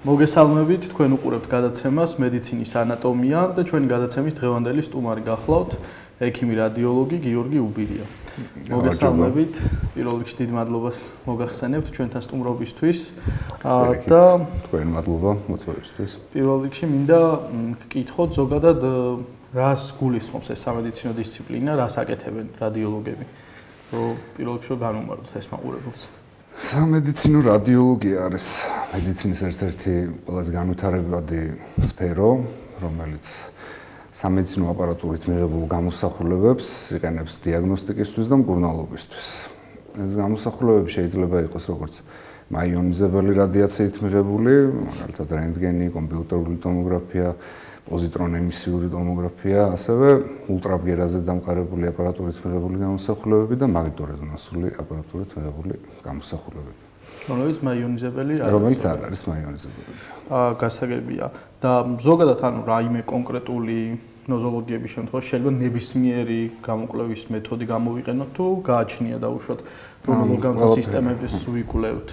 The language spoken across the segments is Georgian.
მოგესალმებით, თქვენ უყურებთ გადაცემას მედიცინის ანატომია და ჩვენი გადაცემის დღევანდელი სტუმარი გახლავთ ექიმი რადიოლოგი გიორგი უბირია. მოგესალმებით, პირველ რიგში დიდ მადლობას მოგახსენებთ ჩვენთან სტუმრობისთვის და თქვენ მადლობა მოწვევისთვის. პირველ რიგში მინდა გკითხოთ ზოგადად რას გულისხმობს ეს სამედიცინო დისციპლინა, რას აკეთებენ რადიოლოგები? პირველ რიგში განვუმარტოთ ეს მაყურებელს. სამედიცინო რადიოლოგია არის მედიცინის ერთ-ერთი ყველაზე განვითარებადი სფერო, რომელიც სამედიცინო აპარატურით მიღებულ გამოსახულებებს იყენებს დიაგნოსტიკისთვის და მკურნალობისთვის. ეს გამოსახულებები შეიძლება იყოს როგორც მაიონიზებელი რადიაციით მიღებული, მაგალითად რენტგენი, კომპიუტერული ტომოგრაფია, პოზიტრონ-ემისიური ტომოგრაფია, ასევე ულტრაბგერაზე დამყარებული აპარატურით მიღებული გამოსახულებები და მაგნიტორეზონანსული აპარატურით მიღებული გამოსახულებები. რომელიც მაიონიზებელი არის. რომელიც არ არის მაიონიზებელი. გასაგებია. და ზოგადად ანუ რაიმე კონკრეტული ნოზოლოგიების შემთხვევაში შეიძლება ნებისმიერი გამოკვლევის მეთოდი გამოვიყენოთ თუ გააჩნია დაუშვათ რომ ორგანოთა სისტემების ვიკვლევთ.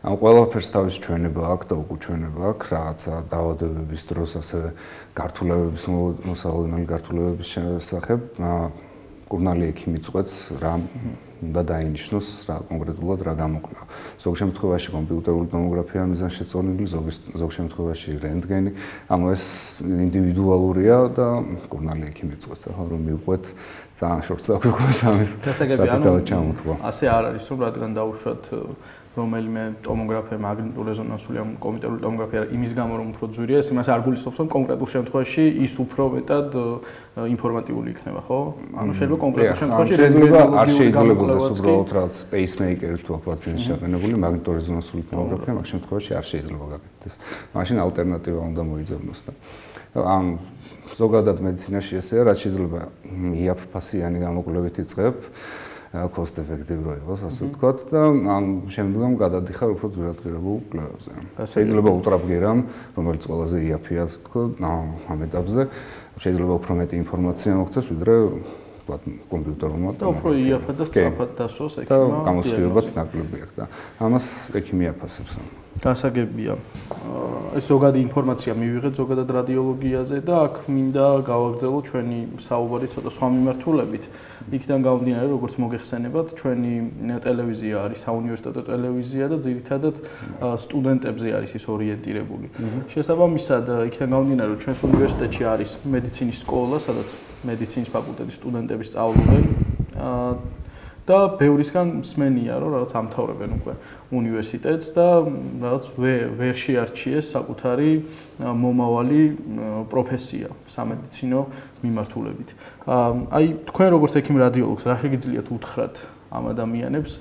ამ ყველაფერს თავის ჩვენება აქვს და უკუჩვენება აქვს რაღაცა დაავადებების დროს ასევე გართულებების მოსავლელი გართულებების შესახებ მკურნალი ექიმი წყვეტს რა უნდა დაინიშნოს რა კონკრეტულად რა გამოკვლევა. ზოგ შემთხვევაში კომპიუტერული ტომოგრაფია მიზანშეწონილი, ზოგ შემთხვევაში რენტგენი. ანუ ეს ინდივიდუალურია და მკურნალი ექიმი წყვეტს. ახლა რომ მივყვეთ ძალიან შორს აგვიყვეს ამის. გასაგებია, ასე არ არის რომ რადგან დაუშვათ რომელიმე ტომოგრაფია მაგნიტორეზონანსული ან კომპიუტერული ტომოგრაფია იმის გამო რომ უფრო ძვირია, ეს იმას არ გულისხმობს რომ კონკრეტულ შემთხვევაში ის უფრო მეტად ინფორმატიული იქნება, ხო? ანუ შეიძლება კონკრეტულ შემთხვევაში არ შეიძლებაოდეს უბრალოდ რაც პეისმეიკერი თუ პაციენტს შეყენებული მაგნიტორეზონანსული ტომოგრაფია მაგ შემთხვევაში არ შეიძლება გაკეთდეს. მაშინ ალტერნატივა უნდა მოიძებნოს და ან ზოგადად მედიცინაში ესეა, რაც შეიძლება იაფფასიანი გამოკვლევით იწყებ. cost effective რო იყოს, ასე ვთქვათ და ამ შემდგომ გადადიხარ უფრო ძვირადღირებულ კვლევებზე. შეიძლება ულტრაბგერამ, რომელიც ყველაზე იაფია, თქო, ამ ეტაპზე, შეიძლება უფრო მეტი ინფორმაცია მოგცეს, ვიდრე ვთქვათ, კომპიუტერულმა და უფრო იაფად და სწრაფად დასვას ექიმმა. და გამოსხივებაც ნაკლები აქვს და ამას ექიმი აფასებს. გასაგებია. ეს ზოგადი ინფორმაცია მივიღეთ ზოგადად რადიოლოგიაზე და აქ მინდა გავაგრძელოთ ჩვენი საუბარი ცოტა სხვა მიმართულებით. იქიდან გამომდინარე, როგორც მოგეხსენებათ, ჩვენი ტელევიზია არის საუნივერსიტეტო ტელევიზია და ძირითადად სტუდენტებზე არის ის ორიენტირებული. შესაბამისად, იქიდან გამომდინარე, რომ ჩვენს უნივერსიტეტში არის მედიცინის სკოლა, სადაც მედიცინის ფაკულტეტის სტუდენტები სწავლობენ და ბევრისგან მსმენია, რომ რაღაც ამთავრებენ უკვე უნივერსიტეტს და რაღაც ვერ შეარჩიეს საკუთარი მომავალი პროფესია სამედიცინო მიმართულებით. აი თქვენ როგორც ექიმ რადიოლოგს რა შეგიძლიათ უთხრათ ამ ადამიანებს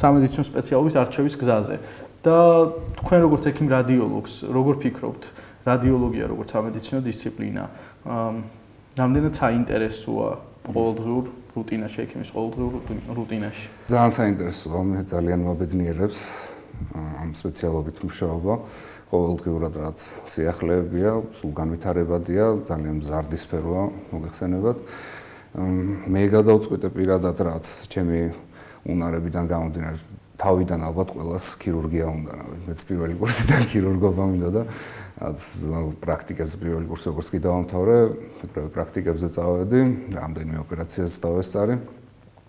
სამედიცინო სპეციალობის არჩევის გზაზე და თქვენ როგორც ექიმ რადიოლოგს როგორ ფიქრობთ რადიოლოგია როგორც სამედიცინო დისციპლინა რამდენად საინტერესოა ყოველდღიურ რუტინაში, ექიმის ყოველდღიურ რუტინაში. ძალიან საინტერესოა, მე ძალიან მობედნიერებს ამ სპეციალობით მუშაობა. ყოველდღიურად რაც სიახლეებია, სულ განვითარებადია, ძალიან მზარდი სფეროა, მოგეხსენებათ. მე გადავწყვიტე პირადად რაც ჩემი უნარებიდან გამომდინარე, თავიდან ალბათ ყველას ქირურგია უნდა, მეც პირველი კურსიდან ქირურგობა მინდა და რაც პრაქტიკებზე პირველი კურსი როგორც კი დავამთავრე, პრაქტიკებზე წავედი, რამდენიმე ოპერაციას დავესწარი.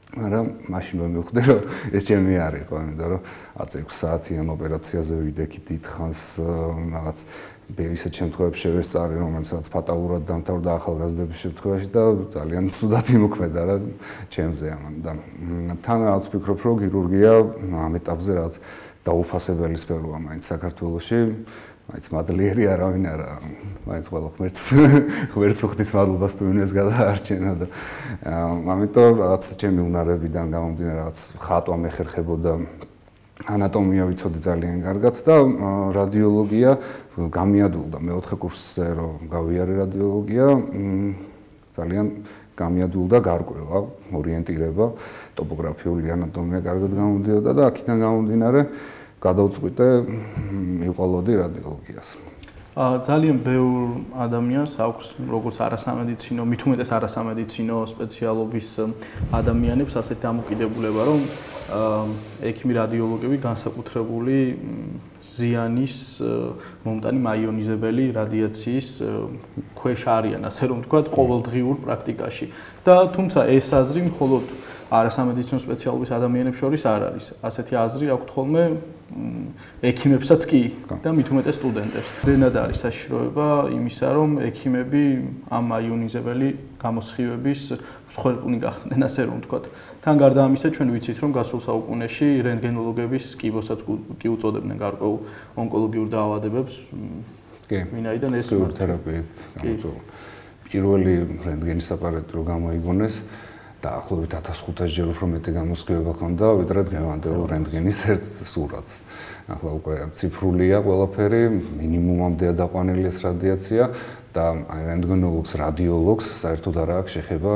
მაგრამ მაშინ მომივხვდი, რომ ეს ჩემი არ იყო, იმიტომ რომ 6 საათიან ოპერაციაზე ვიდექი დიდხანს რაღაც ისეთ შემთხვევებში შევესწარი, რომელსაც ფატალურად დამთავრდა ახალგაზრდების შემთხვევაში და ძალიან ცუდად იმოქმედა რა ჩემზე ამან და თან რაღაც ვფიქრობ, რომ ქირურგია ამ ეტაპზე რაღაც დაუფასებელი სფეროა მაინც საქართველოში. მაინც მადლიერი არავინ არა, მაინც ყველა ღმერთს უხდის მადლობას თუ ვინმეს გადაარჩენა და ამიტომ რაღაც ჩემი უნარებიდან გამომდინარე რაღაც ხატვა მეხერხებოდა ანატომია ვიცოდი ძალიან კარგად და რადიოლოგია გამიადვილდა მე-4 კურსზე რომ გავიარე რადიოლოგია ძალიან გამიადვილდა გარკვევა, ორიენტირება, ტოპოგრაფიული ანატომია კარგად გამოდიოდა და აქედან გამომდინარე გადავწყვიტე მივყოლოდი რადიოლოგიას. ძალიან ბევრ ადამიანს აქვს როგორც არასამედიცინო, მით უმეტეს არასამედიცინო სპეციალობის ადამიანებს ასეთი დამოკიდებულება, რომ ექიმი რადიოლოგები განსაკუთრებული ზიანის მომტანი მაიონიზებელი რადიაციის ქვეშ არიან, ასე რომ ვთქვათ, ყოველდღიურ პრაქტიკაში. და თუმცა ეს აზრი მხოლოდ არასამედიცინო სპეციალობის ადამიანებს შორის არ არის. ასეთი აზრი აქვთ ხოლმე ექიმებსაც კი და მით უმეტეს სტუდენტებს. დენად არის საშიშროება იმისა, რომ ექიმები ამ მაიონიზებელი გამოსხივების მსხვერპლი გახდნენ, ასე რომ ვთქვათ. თან გარდა ამისა, ჩვენ ვიცით, რომ გასულ საუკუნეში რენტგენოლოგების კიბოსაც კი უწოდებდნენ გარკვეულ ონკოლოგიურ დაავადებებს. კი. ვინაიდან ეს თერაპიით გამოწვევა. პირველი რენტგენის აპარატი რო გამოიგონეს დაახლოებით 1500-ჯერ უფრო მეტი გამოსხივება ჰქონდა, ვიდრე დღევანდელ რენტგენის ერთ სურათს. ახლა უკვე ციფრულია ყველაფერი, მინიმუმამდეა დაყვანილი ეს რადიაცია და რენტგენოლოგს, რადიოლოგს საერთოდ არ აქვს შეხება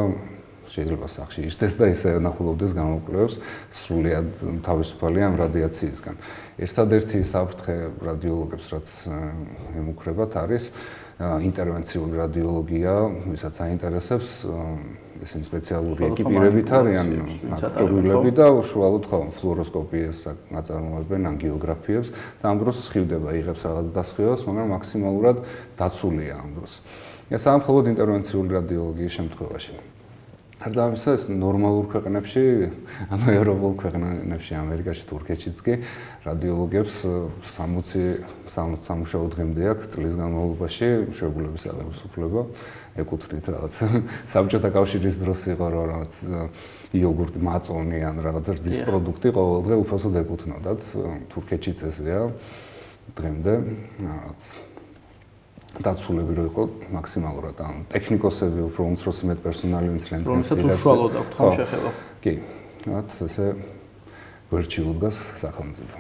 შეიძლება სახში ისდეს და ისე ნახულობდეს გამოკვლევებს სრულიად თავისუფალია ამ რადიაციისგან. ერთადერთი საფრთხე რადიოლოგებს, რაც ემუქრებათ, არის ინტერვენციული რადიოლოგია, ვისაც აინტერესებს, ესენი სპეციალური ეკიპირებით არიან აქტიურები და უშუალოდ ფლუოროსკოპიას აწარმოებენ, ანგიოგრაფიებს და ამ დროს სხივდება, იღებს რაღაც დასხივებას, მაგრამ მაქსიმალურად დაცულია ამ დროს. ეს მხოლოდ ინტერვენციული რადიოლოგიის შემთხვევაში. გარდა ამისა, ეს ნორმალურ ქვეყნებში, ანუ ევროპულ ქვეყნებში, ამერიკაში, თურქეთშიც კი რადიოლოგებს 60 სამუშაო დღემდე აქვს წლის განმავლობაში მშობლების აღების უფლება ეკუთვნით რაღაც საბჭოთა კავშირის დროს იყო რომ რაღაც იოგურტი, მაწონი ან რაღაც რძის პროდუქტი ყოველდღე უფასოდ ეკუთვნოდათ. თურქეთშიც ესეა დღემდე რაღაც დაცულები რო იყო მაქსიმალურად ან ტექნიკოსები უფრო უმცროსი მეტპერსონალი ვინც რენტგენს უშუალოდ აქვს ხომ შეხება. კი, რაღაც ესე ვერჩი უდგას სახელმწიფო.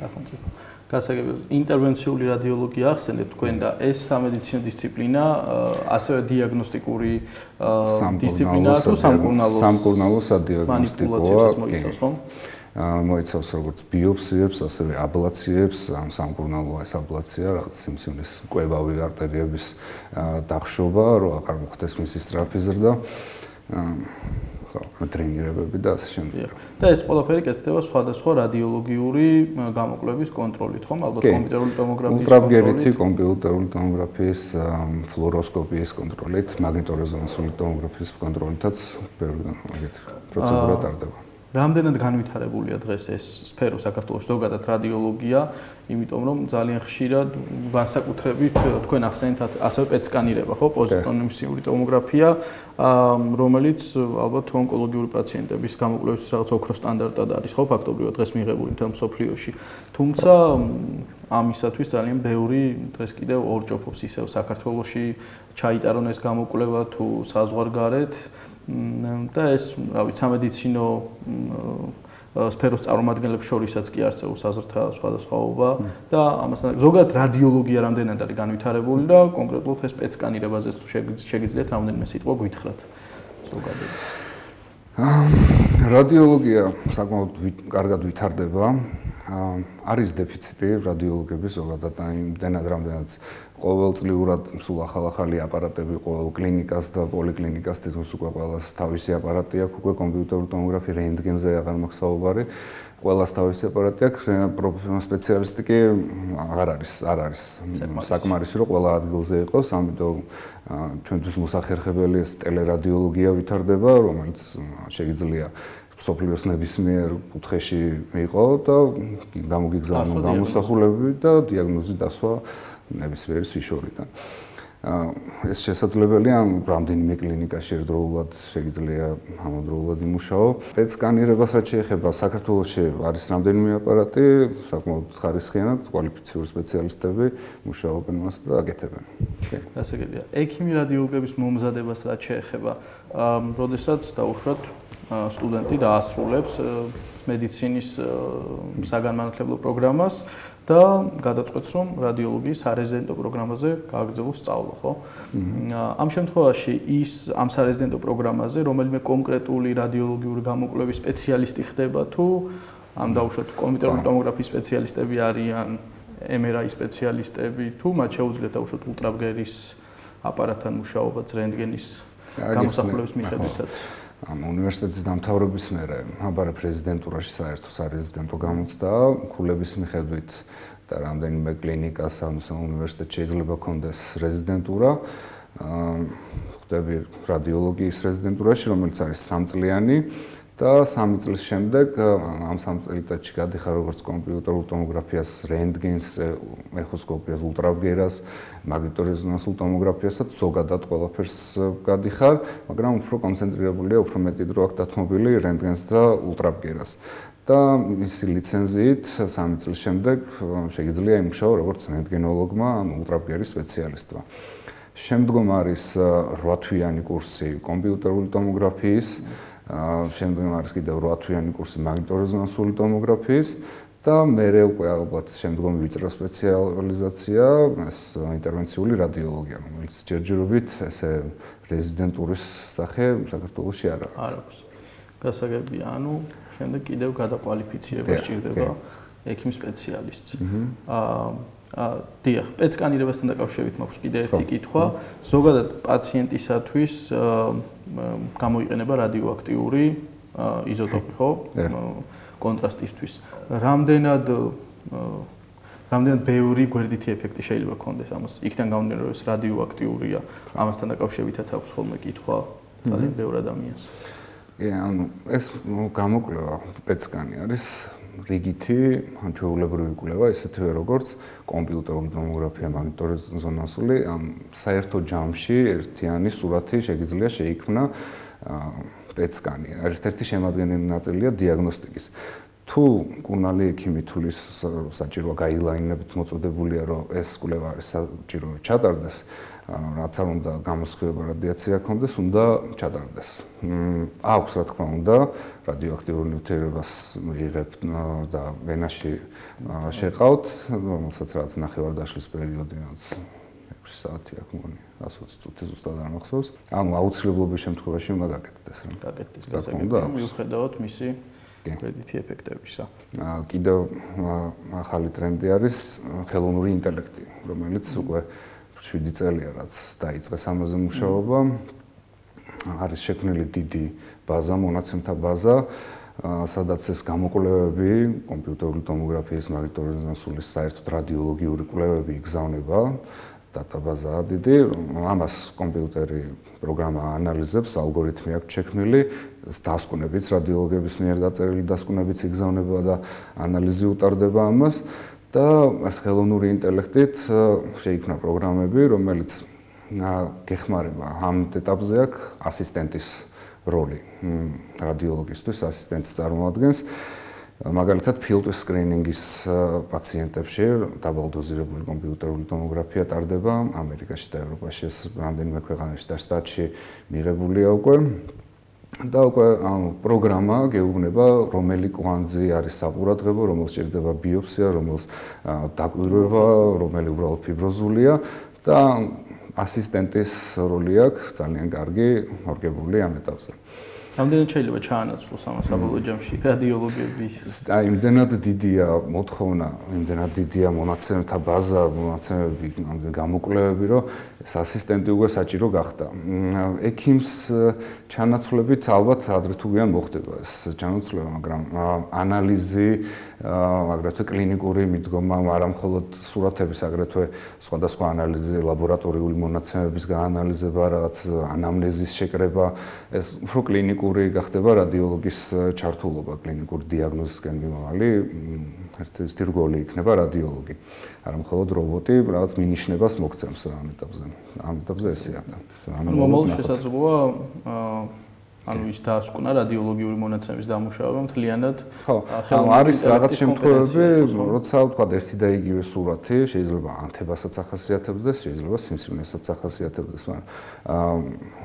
გასაგებია, ინტერვენციული რადიოლოგია ახსენეთ თქვენ და ეს სამედიცინო დისციპლინა ასევე დიაგნოსტიკური დისციპლინაა თუ სამკურნალო სადიაგნოსტიკოა, მოიცავს ხომ? მოიცავს როგორც ბიოპსიებს, ასევე აბლაციებს, ამ სამკურნალო ეს აბლაცია, რაღაც სიმსივნის კვებავი არტერიების დახშობა, რომ აღარ მოხდეს მისი სწრაფი ზრდა. ტრენირებები და ასე შემდეგ. და ეს ყველაფერი კეთდება სხვადასხვა რადიოლოგიური გამოკვლევის კონტროლით, ხომ? ალბათ კომპიუტერული ტომოგრაფიის კონტროლით, კომპიუტერული ტომოგრაფიის, ფლუოროსკოპიის კონტროლით, მაგნიტორეზონანსული ტომოგრაფიის კონტროლითაც ბევრი ეგეთი პროცედურა ტარდება. რამდენად განვითარებულია დღეს ეს სფერო საქართველოს ზოგადად რადიოლოგია, იმიტომ რომ ძალიან ხშირად განსაკუთრებით თქვენ ახსენეთ ასევე პეტ-სკანირება, ხო, პოზიტონიმისიური ტომოგრაფია, რომელიც ალბათ ონკოლოგიური პაციენტების გამოკვლევის რაღაც ოქროს სტანდარტად არის, ხო, ფაქტობრივად დღეს მიღებული მთელ მსოფლიოში. თუმცა ამისათვის ძალიან ბევრი დღეს კიდევ ორჭოფობს ისევ საქართველოში ჩაიტარონ ეს გამოკვლევა თუ საზღვარგარეთ. და ეს, რა ვიცი, სამედიცინო სფეროს წარმომადგენლებს შორისაც კი არსებობს აზრთა სხვადასხვაობა და ამასთან ზოგადად რადიოლოგია რამდენად არის განვითარებული და კონკრეტულად ეს პეტ-სკანირებაზეც თუ შეგიძლიათ რამდენიმე სიტყვა გითხრათ ზოგადად. რადიოლოგია საკმაოდ კარგად ვითარდება. არის დეფიციტი რადიოლოგების ზოგადად, იმდენად რამდენადაც ყოველწლიურად სულ ახალ-ახალი აპარატები ყოველ კლინიკას და პოლიკლინიკას თითქოს უკვე ყველას თავისი აპარატი აქვს, უკვე კომპიუტერული ტომოგრაფი, რენტგენზე აღარ მაქვს საუბარი. ყველას თავისი აპარატი აქვს, სპეციალისტი კი არ არის საკმარისი რომ ყველა ადგილზე იყოს, ამიტომ ჩვენთვის მოსახერხებელი ეს ტელერადიოლოგია ვითარდება, რომელიც შეიძლება სოფლიოს ნებისმიერ კუთხეში იყო და გამოგიგზავნო გამოსახულები და დიაგნოზი დასვა ნებისმიერი სიშორიდან. ეს შესაძლებელია რამდენიმე კლინიკაში ერთდროულად შეიძლება ამავდროულად იმუშაო. პეტ-სკანირებას რაც შეეხება, საქართველოში არის რამდენიმე აპარატი, საკმაოდ ხარისხიანად კვალიფიციური სპეციალისტები მუშაობენ მას და აკეთებენ. გასაგებია, ექიმი რადიოლოგების მომზადებას რაც შეეხება, როდესაც დაუშვათ სტუდენტი დაასრულებს მედიცინის საგანმანათლებლო პროგრამას და გადაწყვეტს, რომ რადიოლოგიის სარეზიდენტო პროგრამაზე გააგრძელოს სწავლა, ხო? ამ შემთხვევაში ის ამ სარეზიდენტო პროგრამაზე რომელიმე კონკრეტული რადიოლოგიური გამოკვლევის სპეციალისტი ხდება თუ ამ დაუშვათ კომპიუტერული ტომოგრაფიის სპეციალისტები არიან, MRI სპეციალისტები თუ მათ შეუძლიათ დაუშვათ ულტრაბგერის აპარატთან მუშაობაც, რენტგენის გამოსახულების მიხედვითაც. უნივერსიტეტის დამთავრების მერე აბარე პრეზიდენტურაში საერთო სარეზიდენტო გამოცდა ქულების მიხედვით და რამდენიმე კლინიკას უნივერსიტეტში შეიძლება კონდეს რეზიდენტურა. ხდები რადიოლოგიის რეზიდენტურაში, რომელიც არის 3 წლიანი და 3 წლის შემდეგ ამ 3 წელიწადში გადიხარ როგორც კომპიუტერულ ტომოგრაფიას, რენტგენს, ეხოსკოპიას, ულტრაბგერას, მაგნიტორეზონანსულ ტომოგრაფიასაც ზოგადად ყველაფერს გადიხარ, მაგრამ უფრო კონცენტრირებულია, უფრო მეტი დრო აქვს დათმობილი რენტგენს და ულტრაბგერას. და მისი ლიცენზიით 3 წლის შემდეგ შეიძლება იმუშაო როგორც რენტგენოლოგმა ან ულტრაბგერის სპეციალისტმა. შემდგომ არის 8 თვიანი კურსი კომპიუტერული ტომოგრაფიის, შემდგომ არის კიდევ 8 თვიანი კურსი მაგნიტორეზონანსული ტომოგრაფიის და მერე უკვე ალბათ შემდგომი ვიწრო სპეციალიზაცია ეს ინტერვენციული რადიოლოგია, რომელიც ჯერჯერობით ესე რეზიდენტურის სახე საქართველოში არ აქვს. არ აქვს. გასაგებია, ანუ შემდეგ კიდევ გადაკვალიფიცირება სჭირდება ექიმ სპეციალისტს. დიახ, პეცკანირებასთან დაკავშირებით მაქვს კიდევ ერთი კითხვა. ზოგადად პაციენტისათვის გამოიყენება რადიოაქტიური იზოტოპი, ხო? კონტრასტისთვის. რამდენად ბევრი გვერდითი ეფექტი შეიძლება ქონდეს ამას? იქიდან გამომდინარე, რომ ეს რადიოაქტიურია, ამასთან დაკავშირებითაც აქვს ხოლმე კითხვა ძალიან ბევრ ადამიანს. ანუ ეს გამოკვლევა პეცკანი არის რიგითი ან ჩვეულებრივი კვლევა, ისეთივე როგორც კომპიუტერული ტომოგრაფია, მაგნიტორეზონანსული, ან საერთო ჯამში ერთიანი სურათი შეიძლება შეიქმნა პეცკანი. ერთ-ერთი შემადგენელი ნაწილია დიაგნოსტიკის. თუ კურნალი ექიმი თulis საჭიროა გაილაინებით მოწოდებულია, რომ ეს კვლევა არის საჭირო ჩატარდეს, რაც არ უნდა გამოსხივება რადიაცია ქონდეს, უნდა ჩატარდეს. აქვს რა თქმა უნდა, რადიოაქტიურ ნივთიერებას მიიღებთ და ვენაში შეყავთ, რომელსაც რაც ნახევარდაშლის პერიოდი, რაც 6 საათი აქ მგონი, 120 წუთი ზუსტად არ მახსოვს. ანუ აუცილებლობის შემთხვევაში უნდა გაკეთდეს რა. გაკეთდეს, გასაგებია, მიუხედავად მისი გვერდითი ეფექტებისა. კიდევ ახალი ტრენდი არის ხელოვნური ინტელექტი, რომელიც უკვე 7 წელია რაც დაიწყეს ამაზე მუშაობა. არის შექმნილი დიდი ბაზა, მონაცემთა ბაზა, სადაც ეს გამოკვლევები, კომპიუტერული ტომოგრაფიის, მაგნიტორეზონანსული, საერთოდ რადიოლოგიური კვლევები იგზავნება. დატაბაზაა დიდი, ამას კომპიუტერი პროგრამა ანალიზებს, ალგორითმი აქვს შექმნილი, დასკვნებიც რადიოლოგების მიერ დაწერილი დასკვნებიც იგზავნება და ანალიზი უტარდება ამას და ეს ხელოვნური ინტელექტით შეიქმნა პროგრამები, რომელიც გეხმარება ამ ეტაპზე აქვს ასისტენტის როლი რადიოლოგისთვის, ასისტენტს წარმოადგენს. მაგალითად, ფილტვის სკრინინგის პაციენტებში დაბალდოზირებული კომპიუტერული ტომოგრაფია ტარდება ამერიკაში და ევროპაში, რამდენიმე ქვეყანაში და შტატში მიღებულია უკვე. და უკვე პროგრამა გეუბნება, რომელი კვანძი არის საყურადღებო, რომელს სჭირდება ბიოპსია, რომელს დაკვირვება, რომელი უბრალოდ ფიბროზულია და ასისტენტის როლი აქვს ძალიან კარგი მორგებული ამ ეტაპზე. რამდენად შეიძლება ჩაანაცვლოს ამას საბოლოო ჯამში რადიოლოგების? იმდენად დიდია მოთხოვნა, იმდენად დიდია მონაცემთა ბაზა, მონაცემები, გამოკვლევები, რომ ეს ასისტენტი უკვე საჭირო გახდა. ექიმს ჩანაცვლებით ალბათ ადრე თუ გვიან მოხდება ეს ჩანაცვლება, მაგრამ ანალიზი, აგრეთვე კლინიკური მიდგომა, არა მხოლოდ სურათების, აგრეთვე სხვადასხვა ანალიზი, ლაბორატორიული მონაცემების გაანალიზება, რაღაც ანამნეზის შეკრება, ეს უფრო კლინიკური გახდება რადიოლოგის ჩართულობა, კლინიკური დიაგნოზისკენ მიმავალი, ერთ-ერთი რგოლი იქნება რადიოლოგი. არა მხოლოდ რობოტი, რაღაც მინიშნებას მოგცემს ამ ეტაპზე. ამ ეტაპზე ესეა. მომავალ შესაძლოა ანუ ის დასკვნა რადიოლოგიური მონაცემების დამუშავება მთლიანად არის რაღაც შემთხვევები, როცა თქვა ერთი და იგივე სურათი შეიძლება ანთებასაც ახასიათებდეს, შეიძლება სიმსივნესაც ახასიათებდეს, მაგრამ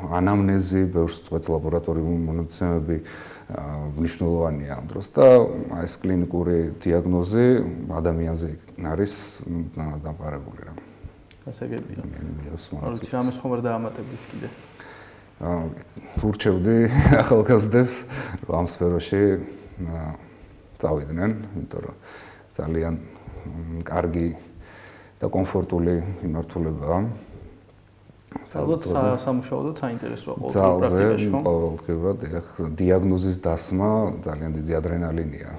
ანამნეზი, ბევრს წვეთს ლაბორატორიული მონაცემები მნიშვნელოვანია ამ დროს და ეს კლინიკური დიაგნოზი ადამიანზე არის დამყარებული რა. გასაგებია. როცა რამეს ხომ არ დაამატებთ კიდე? ურჩევდი ახალგაზრდებს, რომ ამ სფეროში წავიდნენ, იმიტომ რომ ძალიან კარგი და კომფორტული მიმართულებაა. ალბათ სამუშაო და საინტერესოა ყოველდღიურ პრაქტიკაში, ხო? ყოველდღიურად დიაგნოზის დასმა ძალიან დიდი ადრენალინია.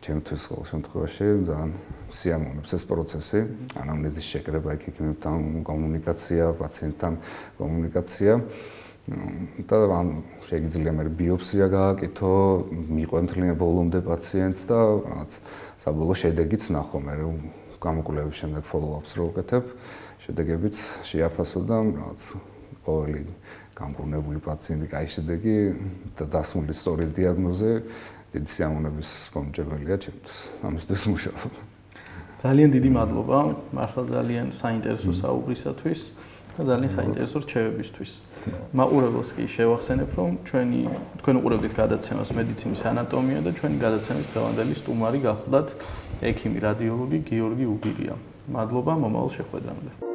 ჩემთვის ყოველ შემთხვევაში ძალიან სიამოვნებს ეს პროცესი, ანამნეზის შეკრება, ექიმებთან კომუნიკაცია, პაციენტთან კომუნიკაცია. და ან შეიძლება მე ბიოპსია გააკეთო, მიყვე მთლიანი ბოლომდე პაციენტს და რაღაც საბოლოო შედეგიც ნახო, მე გამოკვლევის შემდეგ follow-ups რო ვკეთებ, შედეგებიც შეაფასო და რაღაც ყოველი გამკურნებული პაციენტი კაი შედეგი და დასმული სწორი დიაგნოზი დიდი სიამოვნების მომჯერებელია ჩემთვის. ამისთვის მუშაობ. ძალიან დიდი მადლობა, მართლა ძალიან საინტერესო საუბრისათვის და ძალიან საინტერესო რჩევებისთვის. მაყურებელს კი შევახსენებ, რომ თქვენ უყურებდით გადაცემას მედიცინის ანატომია და ჩვენი გადაცემის დღევანდელი სტუმარი გახლდათ ექიმი რადიოლოგი გიორგი უგირია. მადლობა მომავალ შეხვედრამდე.